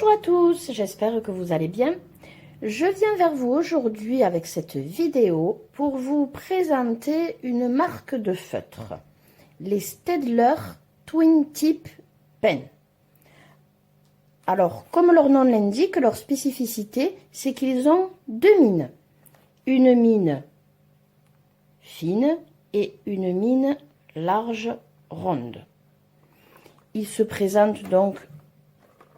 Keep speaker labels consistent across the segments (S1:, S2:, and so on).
S1: Bonjour à tous, j'espère que vous allez bien. Je viens vers vous aujourd'hui avec cette vidéo pour vous présenter une marque de feutres, les Staedtler Twin Tip Pen. Alors, comme leur nom l'indique, leur spécificité, c'est qu'ils ont deux mines. Une mine fine et une mine large ronde. Ils se présentent donc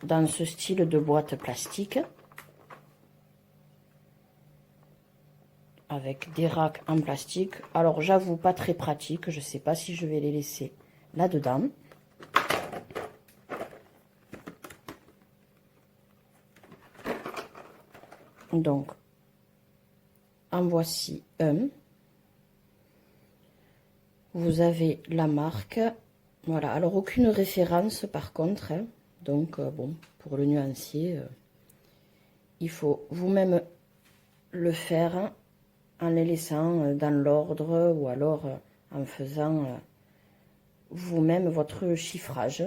S1: dans ce style de boîte plastique avec des racks en plastique. Alors j'avoue, pas très pratique, je sais pas si je vais les laisser là-dedans. Donc en voici un. Vous avez la marque. Voilà, alors aucune référence par contre, hein. Donc bon, pour le nuancier, il faut vous-même le faire en les laissant dans l'ordre ou alors en faisant vous-même votre chiffrage.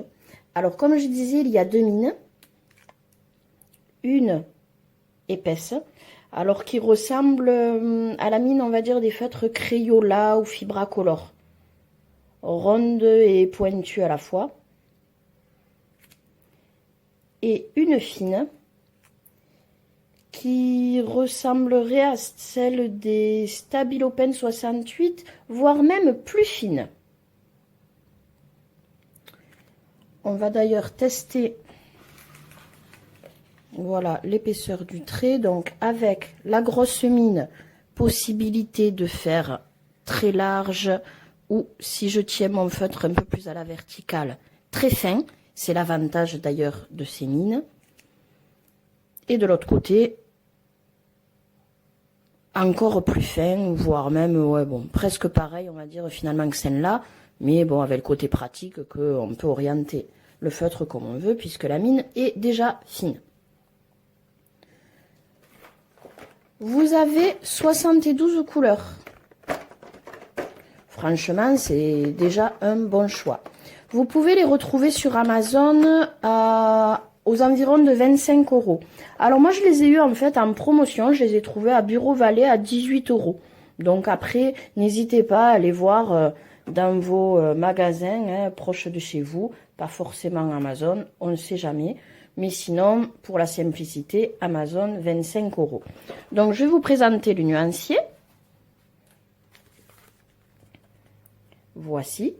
S1: Alors comme je disais, il y a deux mines, une épaisse, alors qui ressemble à la mine, on va dire, des feutres Crayola ou Fibracolor, ronde et pointue à la fois. Et une fine qui ressemblerait à celle des Stabilo Pen 68, voire même plus fine. On va d'ailleurs tester, voilà, l'épaisseur du trait. Donc avec la grosse mine, possibilité de faire très large, ou si je tiens mon feutre un peu plus à la verticale, très fin. C'est l'avantage d'ailleurs de ces mines. Et de l'autre côté, encore plus fin, voire même, ouais, bon, presque pareil, on va dire finalement que celle-là. Mais bon, avec le côté pratique qu'on peut orienter le feutre comme on veut, puisque la mine est déjà fine. Vous avez 72 couleurs. Franchement, c'est déjà un bon choix. Vous pouvez les retrouver sur Amazon aux environs de 25 €. Alors moi, je les ai eu en fait en promotion. Je les ai trouvés à Bureau Vallée à 18 €. Donc après, n'hésitez pas à aller voir dans vos magasins proches de chez vous. Pas forcément Amazon, on ne sait jamais. Mais sinon, pour la simplicité, Amazon, 25 €. Donc je vais vous présenter le nuancier. Voici.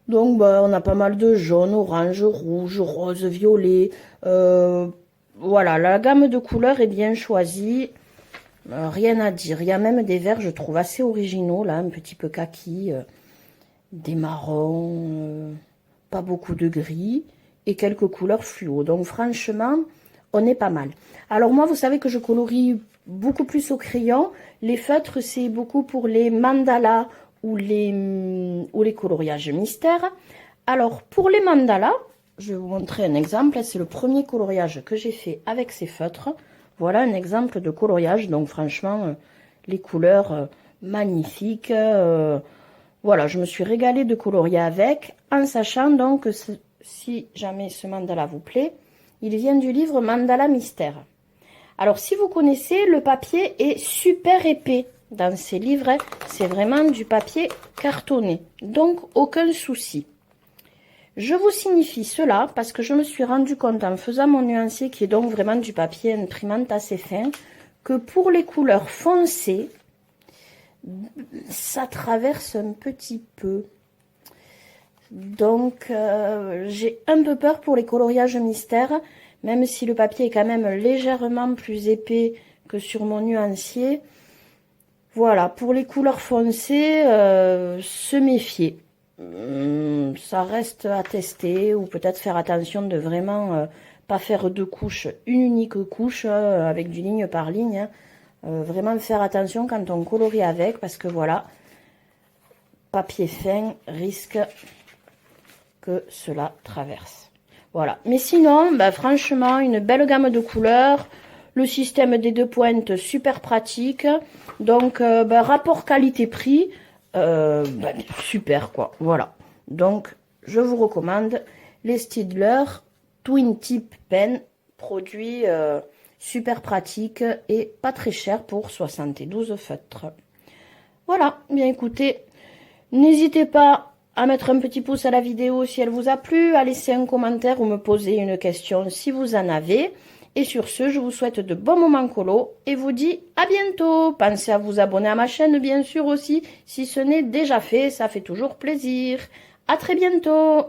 S1: Donc on a pas mal de jaune, orange, rouge, rose, violet. Voilà, la gamme de couleurs est bien choisie. Rien à dire. Il y a même des verts, je trouve, assez originaux, là, un petit peu kaki, des marrons, pas beaucoup de gris, et quelques couleurs fluo. Donc franchement, on est pas mal. Alors moi, vous savez que je colorie beaucoup plus au crayon. Les feutres, c'est beaucoup pour les mandalas ou les coloriages mystères. Alors pour les mandalas, je vais vous montrer un exemple. C'est le premier coloriage que j'ai fait avec ces feutres. Voilà un exemple de coloriage. Donc franchement, les couleurs magnifiques. Voilà, je me suis régalée de colorier avec, en sachant donc que si jamais ce mandala vous plaît, il vient du livre Mandala Mystère. Alors si vous connaissez, le papier est super épais. Dans ces livres, c'est vraiment du papier cartonné, donc aucun souci. Je vous signifie cela parce que je me suis rendu compte en faisant mon nuancier, qui est donc vraiment du papier imprimante assez fin, que pour les couleurs foncées, ça traverse un petit peu. Donc j'ai un peu peur pour les coloriages mystères, même si le papier est quand même légèrement plus épais que sur mon nuancier. Voilà, pour les couleurs foncées, se méfier. Ça reste à tester, ou peut-être faire attention de vraiment pas faire deux couches, une unique couche avec du ligne par ligne. Hein. Vraiment faire attention quand on colorie avec, parce que voilà, papier fin, risque que cela traverse. Voilà, mais sinon, franchement, une belle gamme de couleurs. Le système des deux pointes, super pratique. Donc, rapport qualité-prix, super quoi. Voilà. Donc, je vous recommande les Staedtler Twin Tip Pen, produit super pratique et pas très cher pour 72 feutres. Voilà, bien écoutez, n'hésitez pas à mettre un petit pouce à la vidéo si elle vous a plu, à laisser un commentaire ou me poser une question si vous en avez. Et sur ce, je vous souhaite de bons moments colo et vous dis à bientôt. Pensez à vous abonner à ma chaîne bien sûr aussi, si ce n'est déjà fait, ça fait toujours plaisir. À très bientôt.